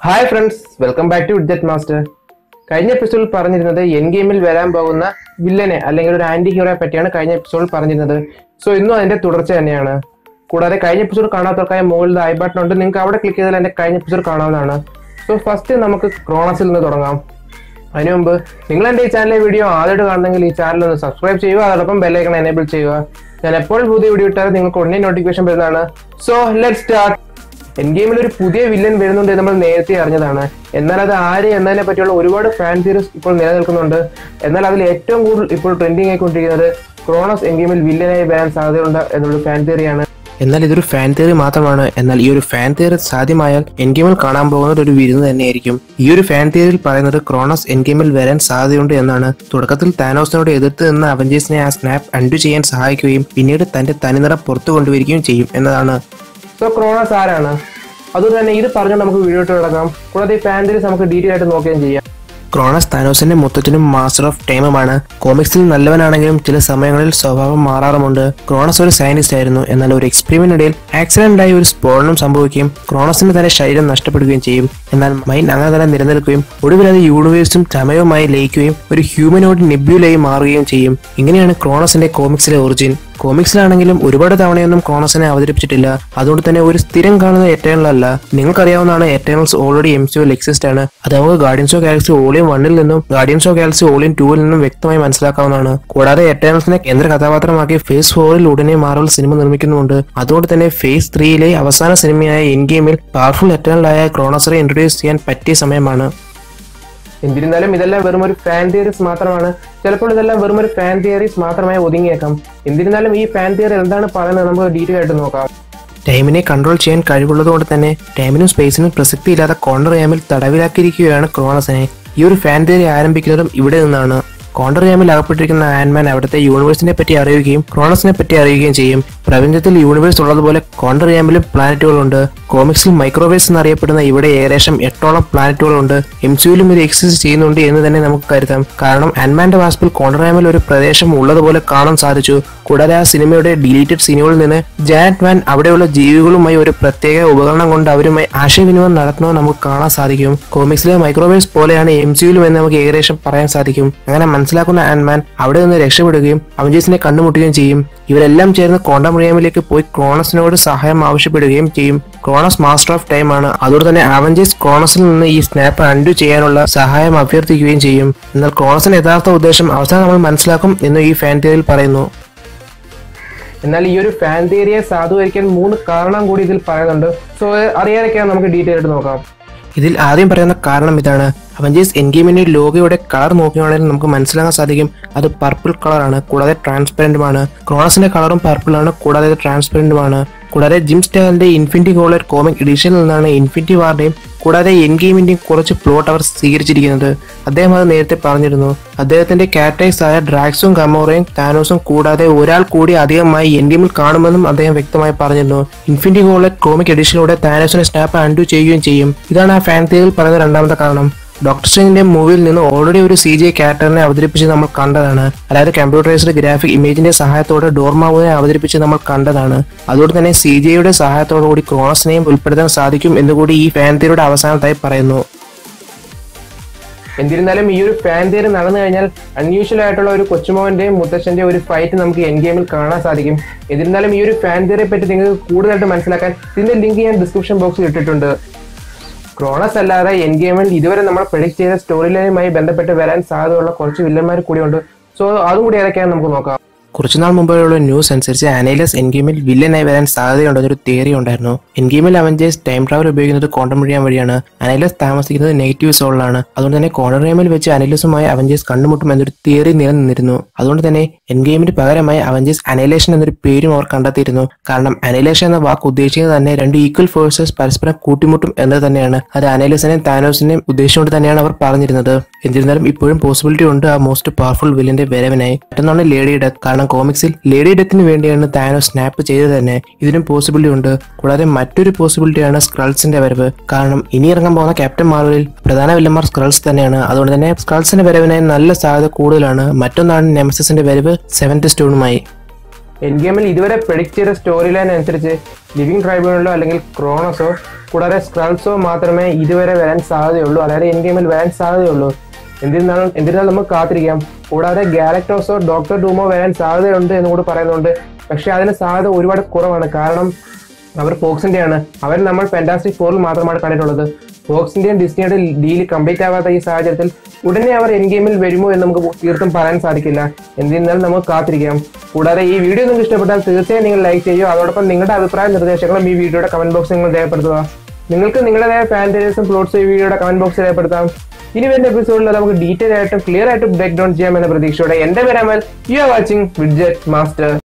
Hi friends, welcome back to Widget Master. കഴിഞ്ഞ എപ്പിസോഡിൽ പറഞ്ഞിരുന്നത് എൻ ഗെയിമിൽ വരാൻ പോകുന്ന വില്ലനെ അല്ലെങ്കിൽ ഒരു ആന്റി ഹീറോയെ പറ്റിയാണ് കഴിഞ്ഞ എപ്പിസോഡിൽ പറഞ്ഞിരുന്നത്. സോ ഇന്നും അതിന്റെ തുടർച്ച തന്നെയാണ്. കൂടാതെ കഴിഞ്ഞ എപ്പിസോഡ് കാണാത്തവർക്കായ മുകളിൽ ഐ ബട്ടൺ ഉണ്ട്, നിങ്ങൾക്ക് അവിടെ ക്ലിക്ക് ചെയ്താൽ എന്റെ കഴിഞ്ഞ എപ്പിസോഡ് കാണാവുന്നതാണ്. സോ ഫസ്റ്റ് നമുക്ക് ക്രോണസിൽ നിന്ന് തുടങ്ങാം. അതിനു മുമ്പ് നിങ്ങൾ എൻ്റെ ഈ ചാനലിലെ വീഡിയോ ആദ്യമായിട്ട് കാണുന്നെങ്കിൽ ഈ ചാനൽ ഒന്ന് സബ്സ്ക്രൈബ് ചെയ്യുക, അതോടൊപ്പം ബെല്ലൈക്കൺ എനേബിൾ ചെയ്യുക. ഞാൻ എപ്പോഴും പുതിയ വീഡിയോ ഇട്ടാൽ നിങ്ങൾക്ക് ഉടനെ നോട്ടിഫിക്കേഷൻ വരുന്നതാണ്. So let's start. എൻ ഗെയിമിൽ ഒരു പുതിയ വില്ലൻ വരുന്നുണ്ട് നമ്മൾ നേരത്തെ അറിഞ്ഞതാണ്. എന്നാൽ അത് ആര് എന്നതിനെ പറ്റിയുള്ള ഒരുപാട് ഫാൻ തിയറീസ് ഇപ്പോൾ നിലനിൽക്കുന്നുണ്ട്. എന്നാൽ അതിൽ ഏറ്റവും കൂടുതൽ ഇപ്പോൾ ട്രെൻഡിങ് ആയിക്കൊണ്ടിരിക്കുന്നത് ക്രോണസ് എൻ ഗെയിമിൽ വില്ലനായി വരാൻ സാധ്യതയുണ്ട് എന്നുള്ള ഫാൻ തിയറിയാണ്. എന്നാൽ ഇതൊരു ഫാൻ തിയറി മാത്രമാണ്. എന്നാൽ ഈ ഒരു ഫാൻ തിയറി സാധ്യമായാൽ എൻ ഗെയിമിൽ കാണാൻ പോകുന്നത് ഒരു വിരുന്ന് തന്നെയായിരിക്കും. ഈ ഒരു ഫാൻ തിയറിയിൽ പറയുന്നത് ക്രോണസ് എൻ ഗെയിമിൽ വരാൻ സാധ്യതയുണ്ട് എന്നാണ്. തുടക്കത്തിൽ താനോസിനോട് എതിർത്ത് നിന്ന് അവഞ്ചേഴ്സിനെ ആ സ്നാപ്പ് അൺഡു ചെയ്യാൻ സഹായിക്കുകയും പിന്നീട് തന്റെ തനിനിറം പുറത്തു കൊണ്ടുവരികയും ചെയ്യും എന്നതാണ്. സോ ക്രോണസ് ആരാണ്? അതുകൊണ്ട് തന്നെ ഇത് പറഞ്ഞാൽ നമുക്ക് വീഡിയോ ഇട്ട് കിടക്കാം. കൂടാതെ ഈ ഫാൻ തിയറീസ് നമുക്ക് ഡീറ്റെയിൽ ആയിട്ട് നോക്കുകയും ചെയ്യാം. ക്രോണസ് താനോസിന്റെ മൊത്തത്തിനും മാസ്റ്റർ ഓഫ് ടൈമുമാണ്. കോമിക്സിൽ നല്ലവനാണെങ്കിലും ചില സമയങ്ങളിൽ സ്വഭാവം മാറാറുമുണ്ട്. ക്രോണസ് ഒരു സയന്റിസ്റ്റ് ആയിരുന്നു. എന്നാൽ ഒരു എക്സ്പെരിമെന്റിനിടയിൽ ആക്സിഡന്റായി ഒരു സ്ഫോടനം സംഭവിക്കുകയും ക്രോണസിന് തന്നെ ശരീരം നഷ്ടപ്പെടുകയും ചെയ്യും. എന്നാൽ മൈൻഡ് അങ്ങനെ തന്നെ നിലനിൽക്കുകയും ഒടുവിൽ അത് യൂണിവേഴ്സും സമയവുമായി ലയിക്കുകയും ഒരു ഹ്യൂമനോട് നെബ്യുലായി മാറുകയും ചെയ്യും. ഇങ്ങനെയാണ് ക്രോണസിന്റെ കോമിക്സിലെ ഒറിജിൻ. കോമിക്സിലാണെങ്കിലും ഒരുപാട് തവണയൊന്നും ക്രോണസിനെ അവതരിപ്പിച്ചിട്ടില്ല. അതുകൊണ്ട് തന്നെ ഒരു സ്ഥിരം കാണുന്ന എറ്റേണൽ അല്ല. നിങ്ങൾക്കറിയാവുന്നതാണ് എറ്റേണൽസ് ഓൾറെഡി MCUവിൽ എക്സിസ്റ്റ് ആണ്. അത് നമുക്ക് ഗാർഡിയൻസ് ഓഫ് ഗാലക്സി വോളിയം 1 നിന്നും ഗാർഡിയൻസ് ഓഫ് ഗാലക്സി വോളിയം 2 നിന്നും വ്യക്തമായി മനസ്സിലാക്കാവുന്നതാണ്. കൂടാതെ എറ്റേണൽസിനെ കേന്ദ്ര കഥാപാത്രമാക്കി ഫേസ് 4 ഉടനെ മാർവൽ സിനിമ നിർമ്മിക്കുന്നുണ്ട്. അതുകൊണ്ട് തന്നെ ഫേസ് 3 അവസാന സിനിമയായ എൻ ഗെയിമിൽ പവർഫുൾ എറ്റേണലായ ക്രോണസിനെ ഇൻട്രൊഡ്യൂസ് ചെയ്യാൻ പറ്റിയ സമയമാണ്. എന്നിരുന്നാലും ഇതെല്ലാം വെറും ഒരു ഫാൻ തിയറീസ് മാത്രമാണ്. ചിലപ്പോൾ ഇതെല്ലാം വെറും ഒരു ഫാൻ തിയറീസ് മാത്രമായി ഒതുങ്ങിയേക്കാം. എന്നിരുന്നാലും ഈ ഫാൻ തിയറി എന്താണ് പറയുന്നത് നമുക്ക് ഡീറ്റെയിൽ ആയിട്ട് നോക്കാം. ടൈമിനെ കൺട്രോൾ ചെയ്യാൻ കഴിവുള്ളതുകൊണ്ട് തന്നെ ടൈമിനും സ്പേസിനും പ്രസക്തിയില്ലാത്ത കോണ്ടർ യാമിൽ തടവിലാക്കിയിരിക്കുകയാണ് ക്രോണസിനെ. ഈ ഒരു ഫാൻ തിയറി ആരംഭിക്കുന്നതും ഇവിടെ നിന്നാണ്. കോണ്ടർ യാമിൽ അകപ്പെട്ടിരിക്കുന്ന ആൻഡ്മാൻ അവിടുത്തെ യൂണിവേഴ്സിനെ പറ്റി അറിയുകയും ക്രോണസിനെ പറ്റി അറിയുകയും ചെയ്യും. പ്രപഞ്ചത്തിൽ യൂണിവേഴ്സ് ഉള്ളതുപോലെ കോണ്ടർ യാമിലും പ്ലാനറ്റുകളുണ്ട്. കോമിക്സിൽ മൈക്രോവേവ്സ് എന്നറിയപ്പെടുന്ന ഇവിടെ ഏകദേശം 8ഓളം പ്ലാനറ്റുകളുണ്ട്. MCUവിലും ഇത് എക്സിസ്റ്റ് ചെയ്യുന്നുണ്ട് എന്ന് തന്നെ നമുക്ക് കരുതാം. കാരണം ആൻഡ്മാന്റെ വാസ്പിൽ കോണ്ടർ യാമിൽ ഒരു പ്രദേശം ഉള്ളതുപോലെ കാണാൻ സാധിച്ചു. കൂടാതെ ആ സിനിമയുടെ ഡിലീറ്റഡ് സീനുകളിൽ നിന്ന് ജാനറ്റ് മാൻ അവിടെയുള്ള ജീവികളുമായി ഒരു പ്രത്യേക ഉപകരണം കൊണ്ട് അവരുമായി ആശയവിനിമയം നടത്തുന്നത് നമുക്ക് കാണാൻ സാധിക്കും. കോമിക്സിലെ മൈക്രോവേവ്സ് പോലെയാണ് MCUവിലും എന്ന് നമുക്ക് ഏകദേശം പറയാൻ സാധിക്കും. അങ്ങനെ മനസ്സിലാക്കുന്ന ആൻഡ്മാൻ അവിടെ നിന്ന് രക്ഷപ്പെടുകയും അവഞ്ചേഴ്സിനെ കണ്ടുമുട്ടുകയും ചെയ്യും. ഇവരെല്ലാം ചേർന്ന് ക്വാണ്ടം റിയാമിലേക്ക് പോയി ക്രോണസിനോട് സഹായം ആവശ്യപ്പെടുകയും ചെയ്യും. ക്രോണസ് മാസ്റ്റർ ഓഫ് ടൈം ആണ്. അതുകൊണ്ട് തന്നെ അവഞ്ചേഴ്സ് ക്രോണസിൽ നിന്ന് ഈ സ്നാപ്പ് അൺഡു ചെയ്യാനുള്ള സഹായം അഭ്യർത്ഥിക്കുകയും ചെയ്യും. എന്നാൽ ക്രോണസിന്റെ യഥാർത്ഥ ഉദ്ദേശം അവസാനം നമ്മൾ മനസ്സിലാക്കും എന്ന് ഈ ഫാൻ തിയറിയിൽ പറയുന്നു. എന്നാൽ ഈ ഒരു ഫാൻ തിയറിയെ സാധൂകരിക്കാൻ 3 കാരണം കൂടി ഇതിൽ പറയുന്നുണ്ട്. സോ അറിയാതൊക്കെയാണ് നമുക്ക് ഡീറ്റെയിൽ ആയിട്ട് നോക്കാം. ഇതിൽ ആദ്യം പറയുന്ന കാരണം ഇതാണ്. അവഞ്ചേഴ്സ് എൻ ഗെയിമിന്റെ ലോഗോയുടെ കളർ നോക്കുകയാണെങ്കിൽ നമുക്ക് മനസ്സിലാക്കാൻ സാധിക്കും അത് പർപ്പിൾ കളറാണ്. കൂടാതെ ട്രാൻസ്പെറന്റുമാണ്. ക്രോണസിന്റെ കളറും പർപ്പിൾ ആണ്. കൂടാതെ ട്രാൻസ്പെറന്റുമാണ്. കൂടാതെ ജിം സ്റ്റാലിന്റെ ഇൻഫിനിറ്റി ഗോളറ്റ് കോമിക് എഡിഷനിൽ നിന്നാണ് ഇൻഫിനിറ്റി വാറിന്റെയും കൂടാതെ എൻ ഗെയിമിന്റെയും കുറച്ച് പ്ലോട്ട് അവർ സ്വീകരിച്ചിരിക്കുന്നത്. അദ്ദേഹം അത് നേരത്തെ പറഞ്ഞിരുന്നു. അദ്ദേഹത്തിന്റെ ക്യാരക്ടേഴ്സ് ആയ ഡ്രാക്സും ഗമോറയും താനോസും കൂടാതെ ഒരാൾ കൂടി അധികമായി എൻ ഗെയിമിൽ കാണുമെന്നും അദ്ദേഹം വ്യക്തമായി പറഞ്ഞിരുന്നു. ഇൻഫിനിറ്റി ഗോളറ്റ് കോമിക് എഡിഷനിലൂടെ താനോസിനെ സ്നാപ്പ് അൺഡു ചെയ്യുകയും ചെയ്യും. ഇതാണ് ആ ഫാൻ തിയറിയിൽ പറയുന്ന രണ്ടാമത്തെ കാരണം. ഡോക്ടർ സ്ട്രേഞ്ചിന്റെ മൂവിയിൽ നിന്ന് ഓൾറെഡി ഒരു CGI ക്യാരക്ടറിനെ അവതരിപ്പിച്ച് നമ്മൾ കണ്ടതാണ്. അതായത് കമ്പ്യൂട്ടറൈസ്ഡ് ഗ്രാഫിക് ഇമേജിന്റെ സഹായത്തോടെ ഡോർമാവുവിനെ അവതരിപ്പിച്ച് നമ്മൾ കണ്ടതാണ്. അതുകൊണ്ട് തന്നെ CGIയുടെ സഹായത്തോടു കൂടി ക്രോണസിനെയും ഉൾപ്പെടുത്താൻ സാധിക്കും എന്നുകൂടി ഈ ഫാൻ തിയറിയുടെ അവസാനത്തായി പറയുന്നു. എന്നിരുന്നാലും ഈ ഒരു ഫാൻ തിയറി നടന്നു കഴിഞ്ഞാൽ അൺയൂഷ്വൽ ആയിട്ടുള്ള ഒരു കൊച്ചുമോന്റെയും മുത്തച്ഛന്റെയും ഒരു ഫൈറ്റ് നമുക്ക് എൻ ഗെയിമിൽ കാണാൻ സാധിക്കും. എന്നിരുന്നാലും ഈ ഒരു ഫാൻ തിയറിയെ പറ്റി നിങ്ങൾക്ക് കൂടുതലായിട്ട് മനസ്സിലാക്കാൻ ഇതിന്റെ ലിങ്ക് ഞാൻ ഡിസ്ക്രിപ്ഷൻ ബോക്സിൽ ഇട്ടിട്ടുണ്ട്. ക്രോണസ് അല്ലാതെ എൻ ഗെയിമിൽ ഇതുവരെ നമ്മൾ പ്രെഡിക്റ്റ് ചെയ്ത സ്റ്റോറി ലൈനുമായി ബന്ധപ്പെട്ട് വരാൻ സാധ്യതയുള്ള കുറച്ച് വില്ലന്മാർ കൂടിയുണ്ട്. സോ അതും കൂടി ഏതൊക്കെയാണെന്ന് നമുക്ക് നോക്കാം. കുറച്ചുനാൾ മുമ്പുള്ള ന്യൂസ് അനുസരിച്ച് അനൈലസ് എൻ ഗെയിമിൽ വില്ലനായി വരാൻ സാധ്യതയുണ്ടെന്നൊരു തിയറി ഉണ്ടായിരുന്നു. എൻ ഗെയിമിൽ അവഞ്ചേഴ്സ് ടൈം ട്രാവൽ ഉപയോഗിക്കുന്നത് ക്വാണ്ടം റിയാം വഴിയാണ്. അനൈലസ് താമസിക്കുന്നത് നെഗറ്റീവ് സോളിലാണ്. അതുകൊണ്ട് തന്നെ ക്വാണ്ടം റിയാമിൽ വെച്ച് അനൈലസുമായി അവഞ്ചേഴ്സ് കണ്ടുമുട്ടും എന്നൊരു തിയറി നിലനിന്നിരുന്നു. അതുകൊണ്ട് തന്നെ എൻ ഗെയിമിന് പകരമായി അവഞ്ചേഴ്സ് അനൈലേഷൻ എന്നൊരു പേരും അവർ കണ്ടെത്തിയിരുന്നു. കാരണം അനൈലേഷൻ എന്ന വാക്ക് ഉദ്ദേശിക്കുന്നത് തന്നെ 2 ഈക്വൽ ഫോഴ്സസ് പരസ്പരം കൂട്ടിമുട്ടും എന്നത് തന്നെയാണ്. അത് അനൈലസിനെയും താനോസിനെയും ഉദ്ദേശിച്ചുകൊണ്ട് തന്നെയാണ് അവർ പറഞ്ഞിരുന്നത്. എന്നിരുന്നാലും ഇപ്പോഴും പോസിബിലിറ്റി ഉണ്ട് ആ മോസ്റ്റ് പവർഫുൾ വില്ലന്റെ വരവിനായി. മറ്റൊന്നാണ് ലേഡി ഡെത്ത്. കാരണം കോമിക്സിൽ ലേഡി ഡെത്തിന് വേണ്ടിയാണ് താനോസ് സ്നാപ്പ് ചെയ്തത് തന്നെ. ഇതിനും പോസിബിലിറ്റി ഉണ്ട്. കൂടാതെ മറ്റൊരു പോസിബിലിറ്റിയാണ് സ്ക്രൾസിന്റെ വരവ്. കാരണം ഇനി ഇറങ്ങാൻ പോകുന്ന ക്യാപ്റ്റൻ മാർവലിൽ പ്രധാന വില്ലന്മാർ സ്ക്രൾസ് തന്നെയാണ്. അതുകൊണ്ട് തന്നെ സ്ക്രൾസിന്റെ വരവിനായി നല്ല സാധ്യത കൂടുതലാണ്. മറ്റൊന്നാണ് നെമസിസിന്റെ വരവ് 7th സ്റ്റോണുമായി. എൻ ഗെയിമിൽ ഇതുവരെ പ്രെഡിക്റ്റ് ചെയ്ത സ്റ്റോറി ലൈൻ അനുസരിച്ച് ലിവിംഗ് ട്രൈബ്യൂണലോ അല്ലെങ്കിൽ ക്രോണസോ കൂടാതെ സ്ക്രൾസോ മാത്രമേ ഇതുവരെ വരാൻ സാധ്യതയുള്ളൂ, അതായത് എൻ ഗെയിമിൽ വരാൻ സാധ്യതയുള്ളൂ. എന്നിരുന്നാലും നമുക്ക് കാത്തിരിക്കാം. കൂടാതെ ഗാലക്ടോസോ ഡോക്ടർ ഡൂമോ വരാൻ സാധ്യതയുണ്ട് എന്ന് കൂടി പറയുന്നുണ്ട്. പക്ഷെ അതിന് സാധ്യത ഒരുപാട് കുറവാണ്. കാരണം അവർ ഫോക്സിന്റെയാണ്. അവർ നമ്മൾ ഫാന്റാസ്റ്റിക് ഫോറിൽ മാത്രമാണ് കണ്ടിട്ടുള്ളത്. ഫോക്സിന്റെയും ഡിസ്നിയുടെ ഡീല് കംപ്ലീറ്റ് ആവാത്ത ഈ സാഹചര്യത്തിൽ ഉടനെ അവർ എൻ ഗെയിമിൽ വരുമോ എന്ന് നമുക്ക് തീർത്തും പറയാൻ സാധിക്കില്ല. എന്നിരുന്നാലും നമുക്ക് കാത്തിരിക്കാം. കൂടാതെ ഈ വീഡിയോ നിങ്ങൾക്ക് ഇഷ്ടപ്പെട്ടാൽ തീർച്ചയായും നിങ്ങൾ ലൈക്ക് ചെയ്യുക. അതോടൊപ്പം നിങ്ങളുടെ അഭിപ്രായ നിർദ്ദേശങ്ങളും ഈ വീഡിയോയുടെ കമന്റ് ബോക്സിൽ നിങ്ങൾ രേഖപ്പെടുത്തുക. നിങ്ങൾക്ക് നിങ്ങളുടേതായ ഫാന്റസീസും പ്ലോട്ട്സും ഈ വീഡിയോയുടെ കമന്റ് ബോക്സിൽ രേഖപ്പെടുത്താം. ഇനി വരുന്ന എപ്പിസോഡിൽ നമുക്ക് ഡീറ്റെയിൽ ആയിട്ടും ക്ലിയർ ആയിട്ടും ബ്രേക്ക് ഡൗൺ ചെയ്യാമെന്ന പ്രതീക്ഷയോടെ എന്റെ പേര് Amal. You are watching widget master.